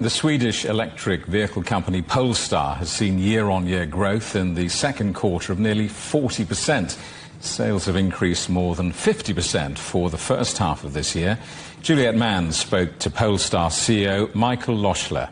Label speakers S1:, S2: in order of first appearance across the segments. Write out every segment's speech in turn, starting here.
S1: The Swedish electric vehicle company Polestar has seen year-on-year growth in the second quarter of nearly 40%. Sales have increased more than 50% for the first half of this year. Juliet Mann spoke to Polestar CEO Michael Lohscheller.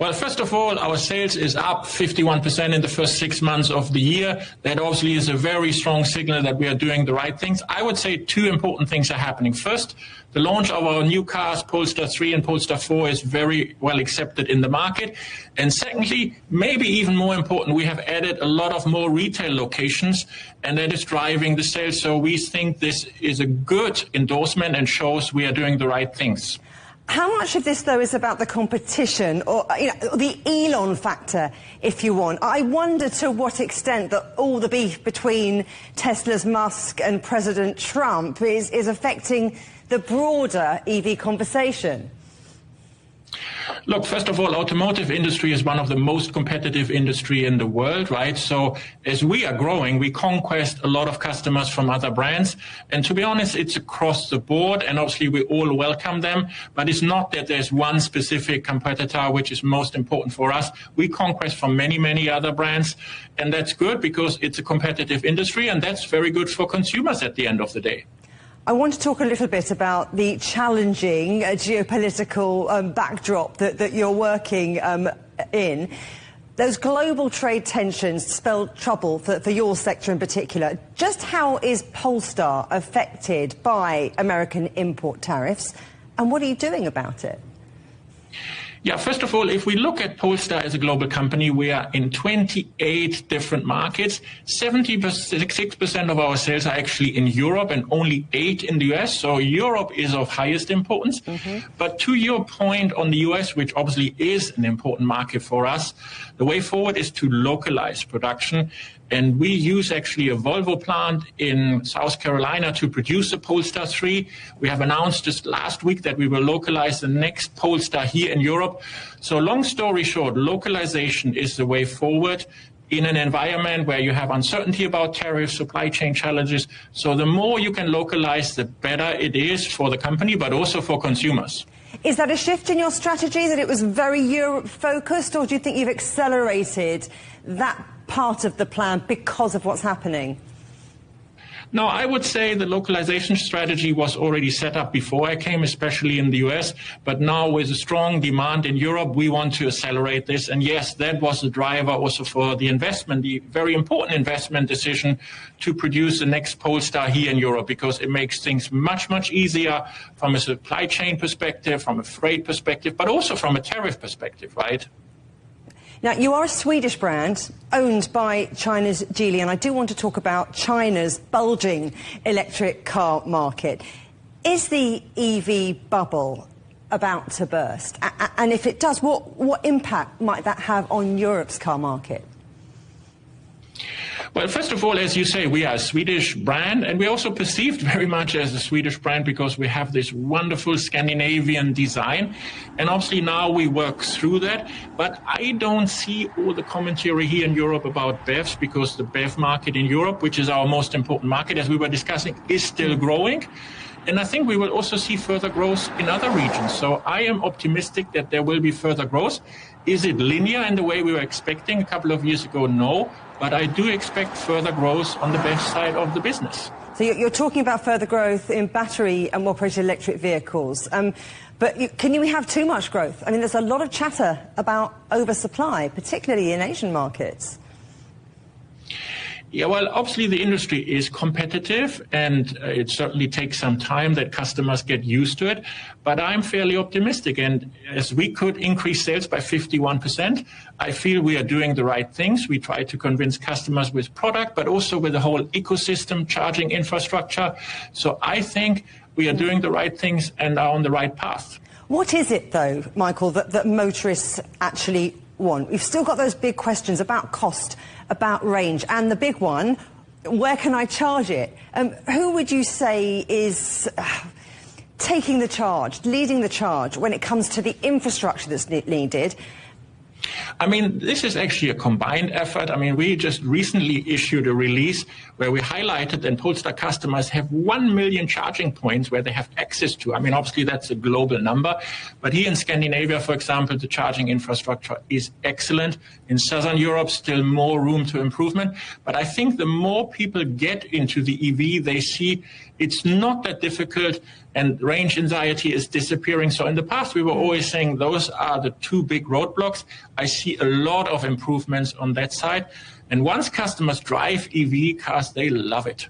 S2: Well, first of all, our sales is up 51% in the first 6 months of the year. That obviously is a very strong signal that we are doing the right things. I would say two important things are happening. First, the launch of our new cars, Polestar 3 and Polestar 4, is very well accepted in the market. And secondly, maybe even more important, we have added a lot of more retail locations, and that is driving the sales. So we think this is a good endorsement and shows we are doing the right things.
S3: How much of this, though, is about the competition or the Elon factor, if you want? I wonder to what extent that all the beef between Tesla's Musk and President Trump is affecting the broader EV conversation.
S2: Look, first of all, automotive industry is one of the most competitive industry in the world, right? So as we are growing, we conquest a lot of customers from other brands. And to be honest, it's across the board. And obviously, we all welcome them. But it's not that there's one specific competitor which is most important for us. We conquest from many, many other brands. And that's good because it's a competitive industry. And that's very good for consumers at the end of the day.
S3: I want to talk a little bit about the challenging geopolitical backdrop that you're working in. Those global trade tensions spell trouble for your sector in particular. Just how is Polestar affected by American import tariffs, and what are you doing about it?
S2: Yeah, first of all, if we look at Polestar as a global company, we are in 28 different markets. 76% of our sales are actually in Europe and only 8 in the US. So Europe is of highest importance. But to your point on the US, which obviously is an important market for us, the way forward is to localize production. And we use actually a Volvo plant in South Carolina to produce a Polestar 3. We have announced just last week that we will localize the next Polestar here in Europe. So long story short, localization is the way forward in an environment where you have uncertainty about tariffs, supply chain challenges. So the more you can localize, the better it is for the company, but also for consumers.
S3: Is that a shift in your strategy, that it was very Europe-focused, or do you think you've accelerated that part of the plan because of what's happening?
S2: No, I would say the localization strategy was already set up before I came, especially in the US. But now with a strong demand in Europe, we want to accelerate this. And yes, that was the driver also for the investment, the very important investment decision to produce the next Polestar here in Europe, because it makes things much, much easier from a supply chain perspective, from a freight perspective, but also from a tariff perspective, right?
S3: Now, you are a Swedish brand owned by China's Geely, and I do want to talk about China's bulging electric car market. Is the EV bubble about to burst? And if it does, what impact might that have on Europe's car market?
S2: Well, first of all, as you say, we are a Swedish brand, and we're also perceived very much as a Swedish brand because we have this wonderful Scandinavian design. And obviously now we work through that. But I don't see all the commentary here in Europe about BEVs, because the BEV market in Europe, which is our most important market, as we were discussing, is still growing. And I think we will also see further growth in other regions. So I am optimistic that there will be further growth. Is it linear in the way we were expecting a couple of years ago? No. But I do expect further growth on the BEV side of the business.
S3: So you're talking about further growth in battery and operated electric vehicles. But can we have too much growth? I mean, there's a lot of chatter about oversupply, particularly in Asian markets.
S2: Yeah, well, obviously the industry is competitive, and it certainly takes some time that customers get used to it. But I'm fairly optimistic. And as we could increase sales by 51%, I feel we are doing the right things. We try to convince customers with product, but also with the whole ecosystem, charging infrastructure. So I think we are doing the right things and are on the right path.
S3: What is it, though, Michael, that motorists actually want? We've still got those big questions about cost, about range, and the big one, where can I charge it? Who would you say is taking the charge, leading the charge when it comes to the infrastructure that's needed?
S2: I mean, this is actually a combined effort. I mean, we just recently issued a release where we highlighted that Polestar customers have 1 million charging points where they have access to. I mean, obviously, that's a global number. But here in Scandinavia, for example, the charging infrastructure is excellent. In Southern Europe, still more room to improvement. But I think the more people get into the EV, they see it's not that difficult and range anxiety is disappearing. So in the past, we were always saying those are the two big roadblocks. I see a lot of improvements on that side. And once customers drive EV cars, they love it.